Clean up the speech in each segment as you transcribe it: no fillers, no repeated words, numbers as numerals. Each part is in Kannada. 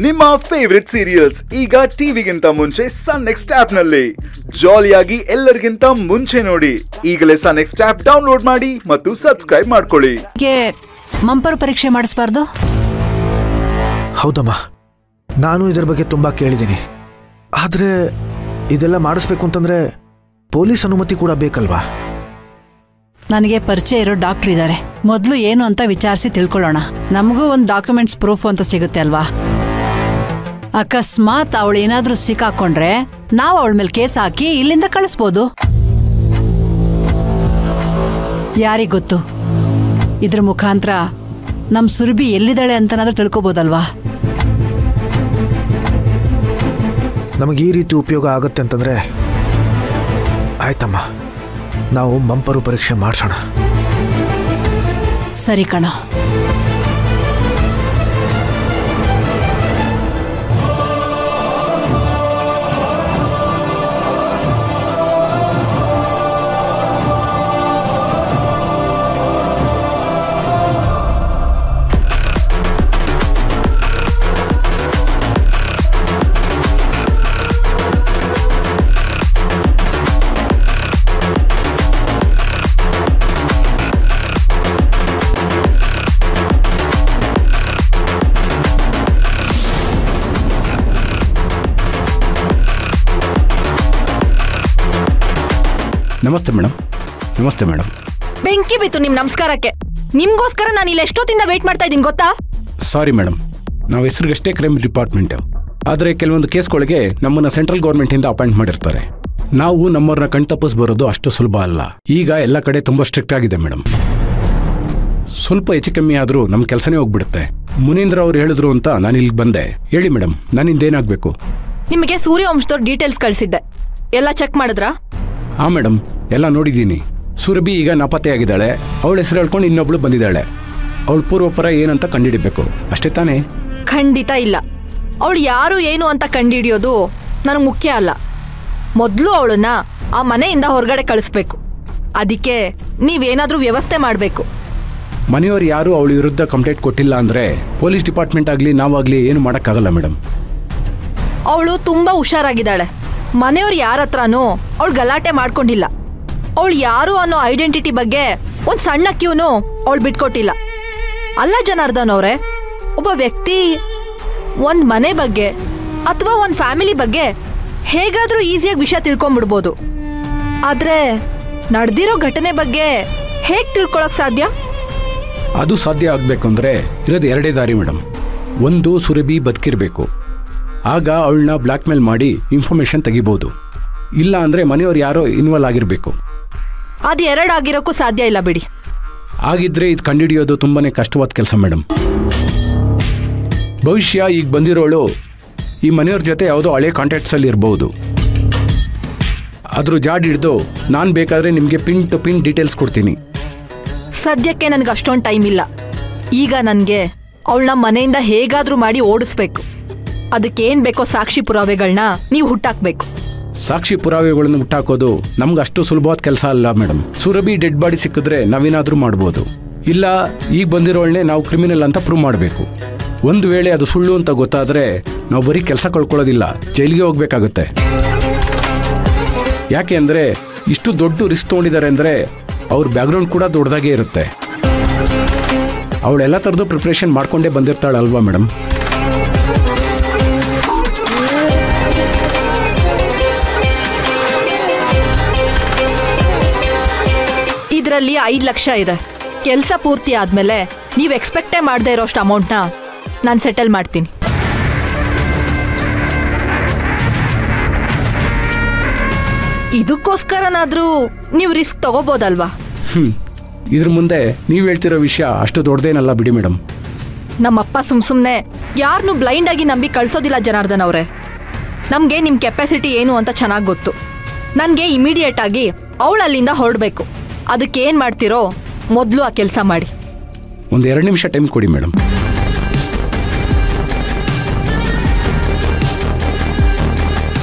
ನಿಮ್ಮ ಫೇವರಿಟ್ ಸೀರಿಯಲ್ಸ್ ಈಗ ಟಿವಿಗಿಂತ ಮುಂಚೆ ಸನ್ ನೆಕ್ಸ್ಟ್ ಆಪ್ ನಲ್ಲಿ ಜಾಲಿಯಾಗಿ ಎಲ್ಲರಿಗಿಂತ ಮುಂಚೆ ನೋಡಿ. ಈಗಲೇ ಸನ್ ನೆಕ್ಸ್ಟ್ ಆಪ್ ಡೌನ್ಲೋಡ್ ಮಾಡಿ ಮತ್ತು ಸಬ್ಸ್ಕ್ರೈಬ್ ಮಾಡ್ಕೊಳ್ಳಿ. ಮಂಪರು ಪರೀಕ್ಷೆ ಮಾಡಿಸಬಾರ್ದು? ಹೌದಮ್ಮ, ನಾನು ಇದರ ಬಗ್ಗೆ ತುಂಬಾ ಕೇಳಿದ್ದೀನಿ. ಆದ್ರೆ ಇದೆಲ್ಲ ಮಾಡಿಸ್ಬೇಕು ಅಂತಂದ್ರೆ ಪೊಲೀಸ್ ಅನುಮತಿ ಕೂಡ ಬೇಕಲ್ವಾ? ನನಗೆ ಪರಿಚಯ ಇರೋ ಡಾಕ್ಟರ್ ಇದ್ದಾರೆ. ಮೊದಲು ಏನು ಅಂತ ವಿಚಾರಿಸಿ ತಿಳ್ಕೊಳ್ಳೋಣ. ನಮಗೂ ಒಂದು ಡಾಕ್ಯುಮೆಂಟ್ಸ್ ಪ್ರೂಫ್ ಅಂತ ಸಿಗುತ್ತೆ ಅಲ್ವಾ? ಅಕಸ್ಮಾತ್ ಅವಳು ಏನಾದ್ರೂ ಸಿಕ್ಕಾಕೊಂಡ್ರೆ ನಾವು ಅವಳ ಮೇಲೆ ಕೇಸ್ ಹಾಕಿ ಇಲ್ಲಿಂದ ಕಳಿಸ್ಬೋದು. ಯಾರಿಗ್ ಗೊತ್ತು, ಇದ್ರ ಮುಖಾಂತರ ನಮ್ ಸುರಭಿ ಎಲ್ಲಿದ್ದಾಳೆ ಅಂತನಾದ್ರೂ ತಿಳ್ಕೊಬೋದಲ್ವಾ? ನಮಗೆ ಈ ರೀತಿ ಉಪಯೋಗ ಆಗುತ್ತೆ ಅಂತಂದ್ರೆ ಆಯ್ತಮ್ಮ, ನಾವು ಮಂಪರು ಪರೀಕ್ಷೆ ಮಾಡಿಸೋಣ. ಸರಿ ಕಣ. ನಮಸ್ತೆ ಮೇಡಮ್. ನಮಸ್ತೆ ಮೇಡಮ್. ಬೆಂಕಿ ಬಿತ್ತು ನಿಮ್ ನಮಸ್ಕಾರಕ್ಕೆ. ನಿಮ್ಗೋಸ್ಕರ ನಾನು ಇಲ್ಲಿ ಎಷ್ಟೊತ್ತಿಂದ ವೇಟ್ ಮಾಡ್ತಾ ಇದ್ದೀನಿ ಗೊತ್ತಾ? ಸಾರಿ ಮೇಡಮ್, ನಾವು ಹೆಸರಿಗಷ್ಟೇ ಕ್ರೈಮ್ ಡಿಪಾರ್ಟ್ಮೆಂಟ್. ಆದರೆ ಕೆಲವೊಂದು ಕೇಸ್ಗಳಿಗೆ ನಮ್ಮನ್ನ ಸೆಂಟ್ರಲ್ ಗೌರ್ಮೆಂಟಿಂದ ಅಪಾಯಿಂಟ್ ಮಾಡಿರ್ತಾರೆ. ನಾವು ನಮ್ಮವ್ರನ್ನ ಕಣ್ತಪ್ಪಿಸ್ ಬರೋದು ಅಷ್ಟು ಸುಲಭ ಅಲ್ಲ. ಈಗ ಎಲ್ಲ ಕಡೆ ತುಂಬ ಸ್ಟ್ರಿಕ್ಟ್ ಆಗಿದೆ ಮೇಡಮ್. ಸ್ವಲ್ಪ ಹೆಚ್ಚು ಕಮ್ಮಿ ಆದರೂ ನಮ್ಮ ಕೆಲಸನೇ ಹೋಗ್ಬಿಡುತ್ತೆ. ಮುನೀಂದ್ರ ಅವ್ರು ಹೇಳಿದ್ರು ಅಂತ ನಾನು ಇಲ್ಲಿಗೆ ಬಂದೆ. ಹೇಳಿ ಮೇಡಮ್, ನನ್ನಿಂದೇನಾಗಬೇಕು? ನಿಮಗೆ ಸೂರ್ಯವಂಶದವ್ರ ಡೀಟೇಲ್ಸ್ ಕಳಿಸಿದ್ದೆ, ಎಲ್ಲ ಚೆಕ್ ಮಾಡಿದ್ರಾ? ಹಾಂ ಮೇಡಮ್, ಎಲ್ಲ ನೋಡಿದ್ದೀನಿ. ಸುರಭಿ ಈಗ ನಾಪತ್ತೆಯಾಗಿದ್ದಾಳೆ. ಅವಳ ಹೆಸರು ಹೇಳ್ಕೊಂಡು ಇನ್ನೊಬ್ಳು ಬಂದಿದ್ದಾಳೆ. ಅವಳ ಪೂರ್ವಪರ ಏನಂತ ಕಂಡುಹಿಡಿಬೇಕು, ಅಷ್ಟೇ ತಾನೇ? ಖಂಡಿತ ಇಲ್ಲ. ಅವಳು ಯಾರು ಏನು ಅಂತ ಕಂಡುಹಿಡಿಯೋದು ನನಗೆ ಮುಖ್ಯ ಅಲ್ಲ. ಮೊದಲು ಅವಳನ್ನ ಆ ಮನೆಯಿಂದ ಹೊರಗಡೆ ಕಳಿಸ್ಬೇಕು. ಅದಕ್ಕೆ ನೀವೇನಾದರೂ ವ್ಯವಸ್ಥೆ ಮಾಡಬೇಕು. ಮನೆಯವರು ಯಾರು ಅವಳ ವಿರುದ್ಧ ಕಂಪ್ಲೇಂಟ್ ಕೊಟ್ಟಿಲ್ಲ ಅಂದರೆ ಪೊಲೀಸ್ ಡಿಪಾರ್ಟ್ಮೆಂಟ್ ಆಗಲಿ ನಾವಾಗಲಿ ಏನು ಮಾಡೋಕ್ಕಾಗಲ್ಲ ಮೇಡಮ್. ಅವಳು ತುಂಬ ಹುಷಾರಾಗಿದ್ದಾಳೆ. ಮನೆಯವ್ರು ಯಾರ ಹತ್ರನೂ ಅವಳು ಗಲಾಟೆ ಮಾಡ್ಕೊಂಡಿಲ್ಲ. ಅವಳು ಯಾರು ಅನ್ನೋ ಐಡೆಂಟಿಟಿ ಬಗ್ಗೆ ಒಂದು ಸಣ್ಣ ಕ್ಯೂನು ಅವಳು ಬಿಟ್ಕೊಟ್ಟಿಲ್ಲ. ಅಲ್ಲ ಜನಾರ್ದನ್ ಅವರೇ, ಒಬ್ಬ ವ್ಯಕ್ತಿ ಒಂದು ಮನೆ ಬಗ್ಗೆ ಅಥವಾ ಒಂದು ಫ್ಯಾಮಿಲಿ ಬಗ್ಗೆ ಹೇಗಾದರೂ ಈಸಿಯಾಗಿ ವಿಷಯ ತಿಳ್ಕೊಂಬಿಡ್ಬೋದು. ಆದರೆ ನಡೆದಿರೋ ಘಟನೆ ಬಗ್ಗೆ ಹೇಗೆ ತಿಳ್ಕೊಳಕ್ ಸಾಧ್ಯ? ಅದು ಸಾಧ್ಯ ಆಗಬೇಕು ಅಂದರೆ ಇರೋದು ಎರಡೇ ದಾರಿ ಮೇಡಮ್. ಒಂದು, ಸುರಭಿ ಬದುಕಿರಬೇಕು. ಆಗ ಅವಳನ್ನ ಬ್ಲ್ಯಾಕ್ ಮೇಲ್ ಮಾಡಿ ಇನ್ಫಾರ್ಮೇಶನ್ ತೆಗಿಬೋದು. ಇಲ್ಲ ಅಂದರೆ ಮನೆಯವ್ರು ಯಾರೋ ಇನ್ವಾಲ್ವ್ ಆಗಿರಬೇಕು. ಅದು ಎರಡಾಗಿರೋಕ್ಕೂ ಸಾಧ್ಯ ಇಲ್ಲ ಬಿಡಿ. ಆಗಿದ್ರೆ ಇದು ಕಂಡುಹಿಡಿಯೋದು ತುಂಬಾ ಕಷ್ಟವಾದ ಕೆಲಸ ಮೇಡಮ್. ಭವಿಷ್ಯ ಈಗ ಬಂದಿರೋಳು ಈ ಮನೆಯವ್ರ ಜೊತೆ ಯಾವುದೋ ಹಳೆ ಕಾಂಟ್ಯಾಕ್ಟ್ಸಲ್ಲಿ ಇರ್ಬೋದು. ಅದ್ರ ಜಾಡ್ ಹಿಡಿದು ನಾನು ಬೇಕಾದರೆ ನಿಮಗೆ ಪಿನ್ ಟು ಪಿನ್ ಡೀಟೇಲ್ಸ್ ಕೊಡ್ತೀನಿ. ಸದ್ಯಕ್ಕೆ ನನಗೆ ಅಷ್ಟೊಂದು ಟೈಮ್ ಇಲ್ಲ. ಈಗ ನನಗೆ ಅವಳನ್ನ ಮನೆಯಿಂದ ಹೇಗಾದರೂ ಮಾಡಿ ಓಡಿಸ್ಬೇಕು. ಅದಕ್ಕೇನು ಬೇಕೋ ಸಾಕ್ಷಿ ಪುರಾವೆಗಳನ್ನ ನೀವು ಹುಟ್ಟಾಕ್ಬೇಕು. ಸಾಕ್ಷಿ ಪುರಾವೆಗಳನ್ನು ಹುಟ್ಟಾಕೋದು ನಮ್ಗೆ ಅಷ್ಟು ಸುಲಭವಾದ ಕೆಲಸ ಅಲ್ಲ ಮೇಡಮ್. ಸುರಭಿ ಡೆಡ್ ಬಾಡಿ ಸಿಕ್ಕಿದ್ರೆ ನಾವೇನಾದರೂ ಮಾಡ್ಬೋದು. ಇಲ್ಲ, ಈಗ ಬಂದಿರೋಳನ್ನೇ ನಾವು ಕ್ರಿಮಿನಲ್ ಅಂತ ಪ್ರೂವ್ ಮಾಡಬೇಕು. ಒಂದು ವೇಳೆ ಅದು ಸುಳ್ಳು ಅಂತ ಗೊತ್ತಾದರೆ ನಾವು ಬರೀ ಕೆಲಸ ಕಳ್ಕೊಳ್ಳೋದಿಲ್ಲ, ಜೈಲಿಗೆ ಹೋಗ್ಬೇಕಾಗುತ್ತೆ. ಯಾಕೆ ಅಂದರೆ ಇಷ್ಟು ದೊಡ್ಡ ರಿಸ್ಕ್ ತೊಗೊಂಡಿದ್ದಾರೆ ಅಂದರೆ ಅವ್ರ ಬ್ಯಾಕ್ಗ್ರೌಂಡ್ ಕೂಡ ದೊಡ್ಡದಾಗೇ ಇರುತ್ತೆ. ಅವಳೆಲ್ಲ ಥರದ್ದು ಪ್ರಿಪ್ರೇಷನ್ ಮಾಡ್ಕೊಂಡೇ ಬಂದಿರ್ತಾಳಲ್ವಾ ಮೇಡಮ್. ಇದರಲ್ಲಿ 5 ಲಕ್ಷ ಇದೆ. ಕೆಲಸ ಪೂರ್ತಿ ಆದಮೇಲೆ ನೀವು ಎಕ್ಸ್ಪೆಕ್ಟೇ ಮಾಡದೇ ಇರೋಷ್ಟು ಅಮೌಂಟ್ನ ನಾನು ಸೆಟಲ್ ಮಾಡ್ತೀನಿ. ಇದಕ್ಕೋಸ್ಕರನಾದರೂ ನೀವು ರಿಸ್ಕ್ ತಗೋಬೋದಲ್ವಾ? ಇದ್ರ ಮುಂದೆ ನೀವು ಹೇಳ್ತಿರೋ ವಿಷಯ ಅಷ್ಟು ದೊಡ್ಡದೇನಲ್ಲ ಬಿಡಿ ಮೇಡಮ್. ನಮ್ಮಪ್ಪ ಸುಮ್ಮನೆ ಯಾರನ್ನೂ ಬ್ಲೈಂಡಾಗಿ ನಂಬಿ ಕಳಿಸೋದಿಲ್ಲ ಜನಾರ್ದನ್ ಅವರೇ. ನಮಗೆ ನಿಮ್ಮ ಕೆಪಾಸಿಟಿ ಏನು ಅಂತ ಚೆನ್ನಾಗಿ ಗೊತ್ತು. ನನಗೆ ಇಮಿಡಿಯೇಟ್ ಆಗಿ ಅವಳು ಅಲ್ಲಿಂದ ಹೊರಡಬೇಕು. ಅದಕ್ಕೇನು ಮಾಡ್ತಿರೋ ಮೊದಲು ಆ ಕೆಲಸ ಮಾಡಿ. ಒಂದು 2 ನಿಮಿಷ ಟೈಮ್ ಕೊಡಿ ಮೇಡಮ್.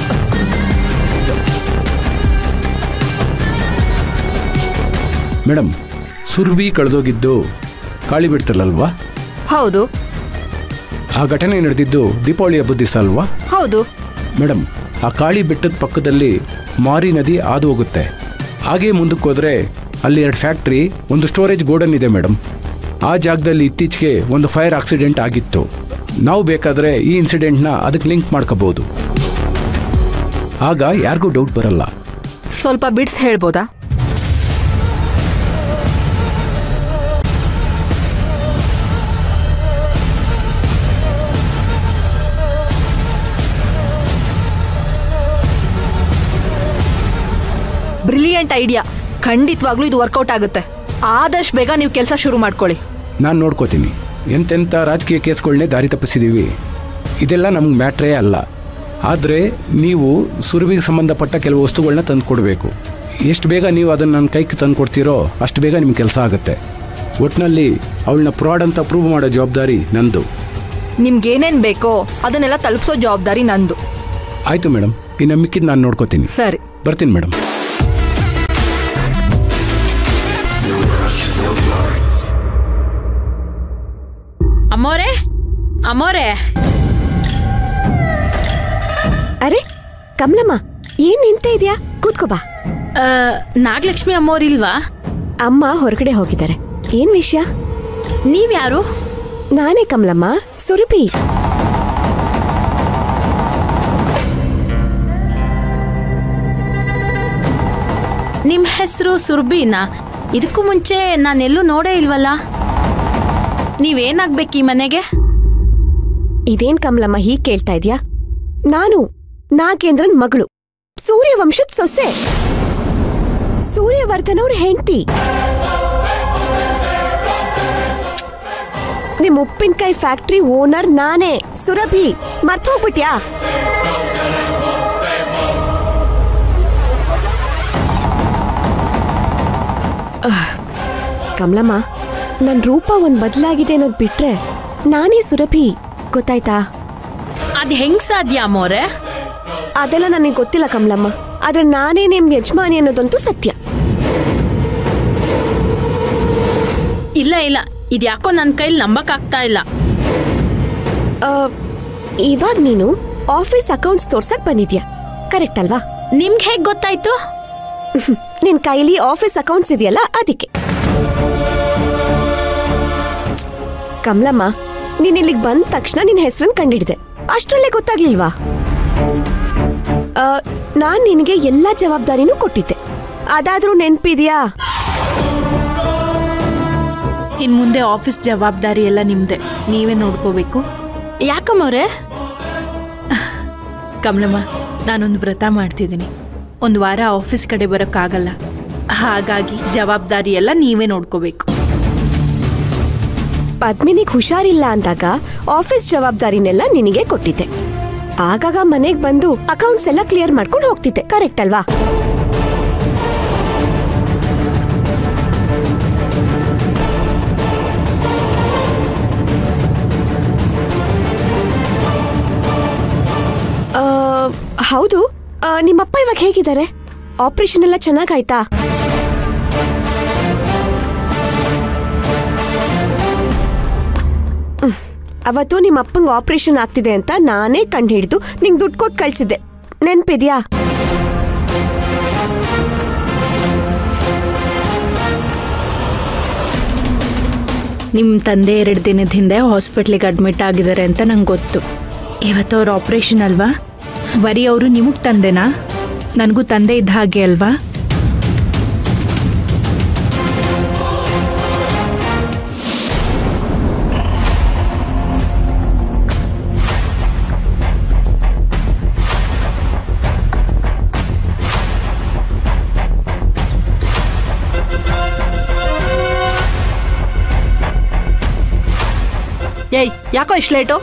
ಮೇಡಮ್, ಸುರಭಿ ಕಳೆದೋಗಿದ್ದು ಕಾಳಿ ಬಿಡ್ತಿರಲ್ವಾ? ಹೌದು. ಆ ಘಟನೆ ನಡೆದಿದ್ದು ದೀಪಾವಳಿ ಹಬ್ಬದ ದಿವಸ ಅಲ್ವಾ? ಹೌದು ಮೇಡಮ್, ಆ ಕಾಳಿ ಬೆಟ್ಟದ ಪಕ್ಕದಲ್ಲಿ ಮಾರಿ ನದಿ ಹಾದು ಹೋಗುತ್ತೆ. ಹಾಗೇ ಮುಂದಕ್ಕೆ ಹೋದರೆ ಅಲ್ಲಿ 2 ಫ್ಯಾಕ್ಟ್ರಿ, ಒಂದು ಸ್ಟೋರೇಜ್ ಗೋಡನ್ ಇದೆ ಮೇಡಮ್. ಆ ಜಾಗದಲ್ಲಿ ಇತ್ತೀಚೆಗೆ ಒಂದು ಫೈರ್ ಆಕ್ಸಿಡೆಂಟ್ ಆಗಿತ್ತು. ನಾವು ಬೇಕಾದರೆ ಈ ಇನ್ಸಿಡೆಂಟ್ನ ಅದಕ್ಕೆ ಲಿಂಕ್ ಮಾಡ್ಕೋಬಹುದು. ಆಗ ಯಾರಿಗೂ ಡೌಟ್ ಬರಲ್ಲ. ಸ್ವಲ್ಪ ಬಿಡ್ಸ್ ಹೇಳ್ಬೋದಾ? Brilliant idea. ಖಂಡಿತವಾಗ್ಲೂ ಇದು ವರ್ಕೌಟ್ ಆಗುತ್ತೆ. ಆದಷ್ಟು ಬೇಗ ನೀವು ಕೆಲಸ ಶುರು ಮಾಡ್ಕೊಳ್ಳಿ. ನಾನು ನೋಡ್ಕೋತೀನಿ. ಎಂತೆಂಥ ರಾಜಕೀಯ ಕೇಸ್ಗಳನ್ನೇ ದಾರಿ ತಪ್ಪಿಸಿದ್ದೀವಿ. ಇದೆಲ್ಲ ನಮ್ಗೆ ಮ್ಯಾಟ್ರೇ ಅಲ್ಲ. ಆದರೆ ನೀವು ಸುರಭಿಗೆ ಸಂಬಂಧಪಟ್ಟ ಕೆಲವು ವಸ್ತುಗಳನ್ನ ತಂದು ಕೊಡಬೇಕು. ಎಷ್ಟು ಬೇಗ ನೀವು ಅದನ್ನು ನನ್ನ ಕೈಗೆ ತಂದು ಕೊಡ್ತೀರೋ ಅಷ್ಟು ಬೇಗ ನಿಮ್ಮ ಕೆಲಸ ಆಗುತ್ತೆ. ಒಟ್ಟಿನಲ್ಲಿ ಅವಳನ್ನ ಫ್ರಾಡ್ ಅಂತ ಪ್ರೂವ್ ಮಾಡೋ ಜವಾಬ್ದಾರಿ ನಂದು. ನಿಮ್ಗೇನೇನು ಬೇಕೋ ಅದನ್ನೆಲ್ಲ ತಲುಪಿಸೋ ಜವಾಬ್ದಾರಿ ನಂದು. ಆಯಿತು ಮೇಡಮ್, ಇನ್ನು ಮಿಕ್ಕಿದ್ದು ನಾನು ನೋಡ್ಕೋತೀನಿ. ಸರಿ, ಬರ್ತೀನಿ ಮೇಡಮ್. ಅಮ್ಮೋರೆ, ಅಮ್ಮೋರೆ. ಅರೆ ಕಮಲಮ್ಮ, ಏನ್ ನಿಂತ ಇದೆಯಾ? ಕೂತ್ಕೋಬಾ. ನಾಗಲಕ್ಷ್ಮಿ ಅಮ್ಮೋರಿಲ್ವಾ? ಅಮ್ಮ ಹೊರಗಡೆ ಹೋಗಿದ್ದಾರೆ. ಏನ್ ವಿಷಯ? ನೀವ್ಯಾರು? ನಾನೇ ಕಮಲಮ್ಮ, ಸುರಭಿ. ನಿಮ್ಮ ಹೆಸರು ಸುರಭಿನಾ? ಇದಕ್ಕೂ ಮುಂಚೆ ನಾನೆಲ್ಲೂ ನೋಡೇ ಇಲ್ವಲ್ಲ. ನೀವೇನಾಗ್ಬೇಕು ಈ ಮನೆಗೆ? ಇದೇನ್ ಕಮಲಮ್ಮ ಹೀಗ್ ಕೇಳ್ತಾ ಇದ್ಯಾ? ನಾನು ನಾಗೇಂದ್ರನ್ ಮಗಳು, ಸೂರ್ಯವಂಶದ ಸೊಸೆ, ಸೂರ್ಯವರ್ಧನ್ ಅವ್ರ ಹೆಂಡತಿ. ನಿಮ್ ಉಪ್ಪಿನಕಾಯಿ ಫ್ಯಾಕ್ಟ್ರಿ ಓನರ್ ನಾನೇ, ಸುರಭಿ. ಮರ್ತ್ ಹೋಗ್ಬಿಟ್ಯಾ? ಕಮಲಮ್ಮ, ನನ್ ರೂಪ ಒಂದ್ ಬದಲಾಗಿದೆ ಅನ್ನೋದು ಬಿಟ್ರೆ ನಾನೇ ಸುರಭಿ, ಗೊತ್ತಾಯ್ತಾ? ಅದ್ ಹೆಂಗ್ ಸಾಧ್ಯ ಅಮ್ಮೋರೆ? ಅದೆಲ್ಲ ನನಗೆ ಗೊತ್ತಿಲ್ಲ ಕಮಲಮ್ಮ. ಆದ್ರೆ ನಾನೇ ನಿಮ್ ಯಜಮಾನಿ ಅನ್ನೋದಂತೂ ಸತ್ಯ. ಇಲ್ಲ ಇಲ್ಲ, ಇದ್ಯಾಕೋ ನನ್ನ ಕೈಲಿ ನಂಬಕ್ಕಾಗ್ತಾ ಇಲ್ಲ. ಇವಾಗ ನೀನು ಆಫೀಸ್ ಅಕೌಂಟ್ಸ್ ತೋರ್ಸಕ್ ಬಂದಿದ್ಯಾ, ಕರೆಕ್ಟ್ ಅಲ್ವಾ? ನಿಮ್ಗೆ ಹೇಗ್ ಗೊತ್ತಾಯ್ತು? ನಿನ್ ಕೈಲಿ ಆಫೀಸ್ ಅಕೌಂಟ್ಸ್ ಇದೆಯಲ್ಲ, ಅದಕ್ಕೆ. ಕಮಲಮ್ಮ, ನೀನ್ ಇಲ್ಲಿಗೆ ಬಂದ ತಕ್ಷಣ ನಿನ್ ಹೆಸರನ್ನ ಕಂಡಿಡ್ದೆ, ಅಷ್ಟ್ರಲ್ಲೇ ಗೊತ್ತಾಗ್ಲಿಲ್ವಾ? ನಾನ್ ನಿನಗೆ ಎಲ್ಲಾ ಜವಾಬ್ದಾರಿನೂ ಕೊಟ್ಟಿದ್ದೆ, ಅದಾದ್ರೂ ನೆನ್ಪಿದ್ಯಾ? ಇನ್ ಮುಂದೆ ಆಫೀಸ್ ಜವಾಬ್ದಾರಿ ಎಲ್ಲ ನಿಮ್ದೆ, ನೀವೇ ನೋಡ್ಕೋಬೇಕು. ಯಾಕಮ್ಮವ್ರೆ? ಕಮಲಮ್ಮ, ನಾನೊಂದು ವ್ರತ ಮಾಡ್ತಿದ್ದೀನಿ. 1 ವಾರ ಆಫೀಸ್ ಕಡೆ ಬರೋಕ್ಕಾಗಲ್ಲ, ಹಾಗಾಗಿ ಜವಾಬ್ದಾರಿ ಎಲ್ಲ ನೀವೇ ನೋಡ್ಕೋಬೇಕು. ಪದ್ಮಿನಿಗೆ ಹುಷಾರಿಲ್ಲ ಅಂದಾಗ ಆಫೀಸ್ ಜವಾಬ್ದಾರಿನೆಲ್ಲ ನಿನಗೆ ಕೊಟ್ಟಿದ್ದೆ. ಆಗಾಗ ಮನೆಗೆ ಬಂದು ಅಕೌಂಟ್ಸ್ ಎಲ್ಲ ಕ್ಲಿಯರ್ ಮಾಡ್ಕೊಂಡು ಹೋಗ್ತಿದ್ದೆ, ಕರೆಕ್ಟ್ ಅಲ್ವಾ? ಹೌದು, ನಿಮ್ಮಪ್ಪ ಇವಾಗ ಹೇಗಿದ್ದಾರೆ? ಆಪರೇಷನ್ ಎಲ್ಲ ಚೆನ್ನಾಗಾಯ್ತಾ? ಅವತ್ತು ನಿಮ್ಮ ಅಪ್ಪಂಗೆ ಆಪರೇಷನ್ ಆಗ್ತಿದೆ ಅಂತ ನಾನೇ ಕಂಡು ಹಿಡಿದು ನಿಂಗೆ ದುಡ್ಡು ಕೊಟ್ಟು ಕಳ್ಸಿದ್ದೆ, ನೆನ್ಪಿದ್ಯಾ? ನಿಮ್ಮ ತಂದೆ 2 ದಿನದ ಹಿಂದೆ ಹಾಸ್ಪಿಟ್ಲಿಗೆ ಅಡ್ಮಿಟ್ ಆಗಿದ್ದಾರೆ ಅಂತ ನಂಗೆ ಗೊತ್ತು. ಇವತ್ತು ಅವ್ರ ಆಪರೇಷನ್ ಅಲ್ವಾ? ಬರೀ ಅವರು ನಿಮಗೆ ತಂದೆನಾ? ನನಗೂ ತಂದೆ ಇದ್ದ ಹಾಗೆ ಅಲ್ವಾ? ಏಯ್, ಯಾಕೋ ಇಷ್ಟು ಲೇಟು?